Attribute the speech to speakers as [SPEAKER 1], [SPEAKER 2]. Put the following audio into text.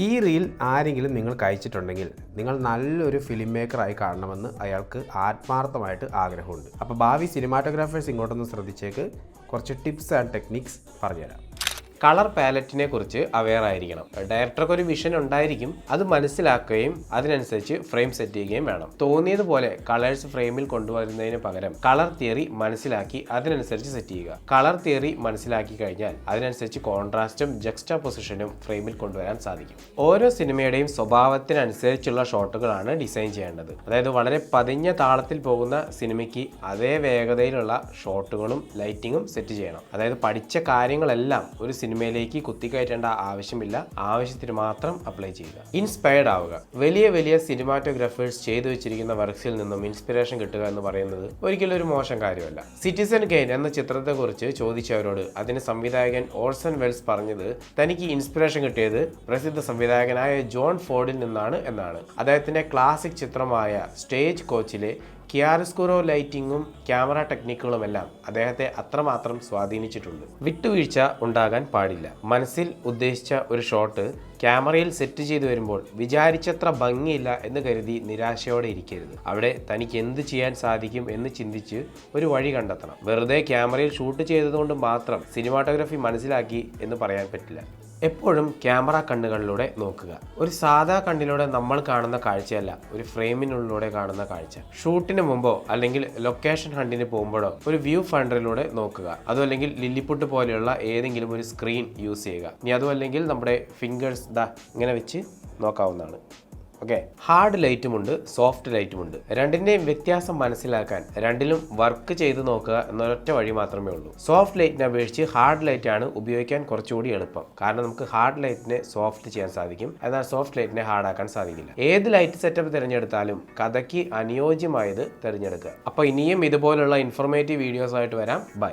[SPEAKER 1] ഈ റീൽ ആരെങ്കിലും നിങ്ങൾക്ക് അയച്ചിട്ടുണ്ടെങ്കിൽ നിങ്ങൾ നല്ലൊരു ഫിലിം മേക്കറായി കാണണമെന്ന് അയാൾക്ക് ആത്മാർത്ഥമായിട്ട് ആഗ്രഹമുണ്ട്. അപ്പോൾ ഭാവി സിനിമാറ്റോഗ്രാഫേഴ്സ് ഇങ്ങോട്ടൊന്ന് ശ്രദ്ധിച്ചേക്ക്. കുറച്ച് ടിപ്സ് ആൻഡ് ടെക്നിക്സ് പറഞ്ഞുതരാം. കളർ പാലറ്റിനെ കുറിച്ച് അവെയർ ആയിരിക്കണം. ഡയറക്ടർക്ക് ഒരു വിഷൻ ഉണ്ടായിരിക്കും, അത് മനസ്സിലാക്കുകയും അതിനനുസരിച്ച് ഫ്രെയിം സെറ്റ് ചെയ്യുകയും വേണം. തോന്നിയതുപോലെ കളേഴ്സ് ഫ്രെയിമിൽ കൊണ്ടുവരുന്നതിന് പകരം കളർ തിയറി മനസ്സിലാക്കി അതിനനുസരിച്ച് സെറ്റ് ചെയ്യുക. കളർ തിയറി മനസ്സിലാക്കി കഴിഞ്ഞാൽ അതിനനുസരിച്ച് കോൺട്രാസ്റ്റും ജക്സ്റ്റാപൊസിഷനും ഫ്രെയിമിൽ കൊണ്ടുവരാൻ സാധിക്കും. ഓരോ സിനിമയുടെയും സ്വഭാവത്തിനനുസരിച്ചുള്ള ഷോട്ടുകളാണ് ഡിസൈൻ ചെയ്യേണ്ടത്. അതായത് വളരെ പതിഞ്ഞ താളത്തിൽ പോകുന്ന സിനിമയ്ക്ക് അതേ വേഗതയിലുള്ള ഷോട്ടുകളും ലൈറ്റിങ്ങും സെറ്റ് ചെയ്യണം. അതായത് പഠിച്ച കാര്യങ്ങളെല്ലാം ഒരു സിനിമയിലേക്ക് കുത്തിക്കയറ്റേണ്ട ആവശ്യമില്ല, ആവശ്യത്തിന് മാത്രം അപ്ലൈ ചെയ്യുക. ഇൻസ്പയർഡ് ആവുക. വലിയ വലിയ സിനിമാറ്റോഗ്രാഫേഴ്സ് ചെയ്തു വെച്ചിരിക്കുന്ന വർക്ക്സിൽ നിന്നും ഇൻസ്പിറേഷൻ കിട്ടുക എന്ന് പറയുന്നത് ഒരിക്കലും ഒരു മോശം കാര്യമല്ല. സിറ്റിസൺ കെയ്ൻ എന്ന ചിത്രത്തെക്കുറിച്ച് ചോദിച്ചവരോട് അതിന് സംവിധായകൻ ഓർസൺ വെൽസ് പറഞ്ഞത് തനിക്ക് ഇൻസ്പിറേഷൻ കിട്ടിയത് പ്രസിദ്ധ സംവിധായകനായ ജോൺ ഫോർഡിൽ നിന്നാണ് എന്നാണ്. അദ്ദേഹത്തിന്റെ ക്ലാസിക് ചിത്രമായ സ്റ്റേജ് കോച്ചിലെ കിയാറസ്കുറോ ലൈറ്റിങ്ങും ക്യാമറ ടെക്നിക്കുകളുമെല്ലാം അദ്ദേഹത്തെ അത്രമാത്രം സ്വാധീനിച്ചിട്ടുണ്ട്. വിട്ടുവീഴ്ച ഉണ്ടാകാൻ പാടില്ല. മനസ്സിൽ ഉദ്ദേശിച്ച ഒരു ഷോട്ട് ക്യാമറയിൽ സെറ്റ് ചെയ്തു വരുമ്പോൾ വിചാരിച്ചത്ര ഭംഗിയില്ല എന്ന് കരുതി നിരാശയോടെ ഇരിക്കരുത്. അവിടെ തനിക്ക് എന്ത് ചെയ്യാൻ സാധിക്കും എന്ന് ചിന്തിച്ച് ഒരു വഴി കണ്ടെത്തണം. വെറുതെ ക്യാമറയിൽ ഷൂട്ട് ചെയ്തതുകൊണ്ട് മാത്രം സിനിമാറ്റോഗ്രാഫി മനസ്സിലാക്കി എന്ന് പറയാൻ പറ്റില്ല. എപ്പോഴും ക്യാമറ കണ്ണുകളിലൂടെ നോക്കുക. ഒരു സാധാ കണ്ണിലൂടെ നമ്മൾ കാണുന്ന കാഴ്ചയല്ല ഒരു ഫ്രെയിമിനുള്ളിലൂടെ കാണുന്ന കാഴ്ച. ഷൂട്ടിന് മുമ്പോ അല്ലെങ്കിൽ ലൊക്കേഷൻ ഹണ്ടിന് പോകുമ്പോഴോ ഒരു വ്യൂ ഫൈൻഡറിലൂടെ നോക്കുക. അതും അല്ലെങ്കിൽ ലില്ലിപ്പുട്ട് പോലെയുള്ള ഏതെങ്കിലും ഒരു സ്ക്രീൻ യൂസ് ചെയ്യുക. ഇനി അതും അല്ലെങ്കിൽ നമ്മുടെ ഫിംഗേഴ്സ് ഇങ്ങനെ വെച്ച് നോക്കാവുന്നതാണ്. ഓക്കെ, ഹാർഡ് ലൈറ്റുമുണ്ട്, സോഫ്റ്റ് ലൈറ്റുമുണ്ട്. രണ്ടിൻ്റെയും വ്യത്യാസം മനസ്സിലാക്കാൻ രണ്ടിലും വർക്ക് ചെയ്ത് നോക്കുക എന്നൊരൊറ്റ വഴി മാത്രമേ ഉള്ളൂ. സോഫ്റ്റ് ലൈറ്റിനെ അപേക്ഷിച്ച് ഹാർഡ് ലൈറ്റ് ആണ് ഉപയോഗിക്കാൻ കുറച്ചുകൂടി എളുപ്പം. കാരണം നമുക്ക് ഹാർഡ് ലൈറ്റിനെ സോഫ്റ്റ് ചെയ്യാൻ സാധിക്കും, എന്നാൽ സോഫ്റ്റ് ലൈറ്റിനെ ഹാർഡ് ആക്കാൻ സാധിക്കില്ല. ഏത് ലൈറ്റ് സെറ്റപ്പ് തിരഞ്ഞെടുത്താലും കഥയ്ക്ക് അനുയോജ്യമായത് തിരഞ്ഞെടുക്കുക. അപ്പോൾ ഇനിയും ഇതുപോലുള്ള ഇൻഫോർമേറ്റീവ് വീഡിയോസ് ആയിട്ട് വരാം. ബൈ.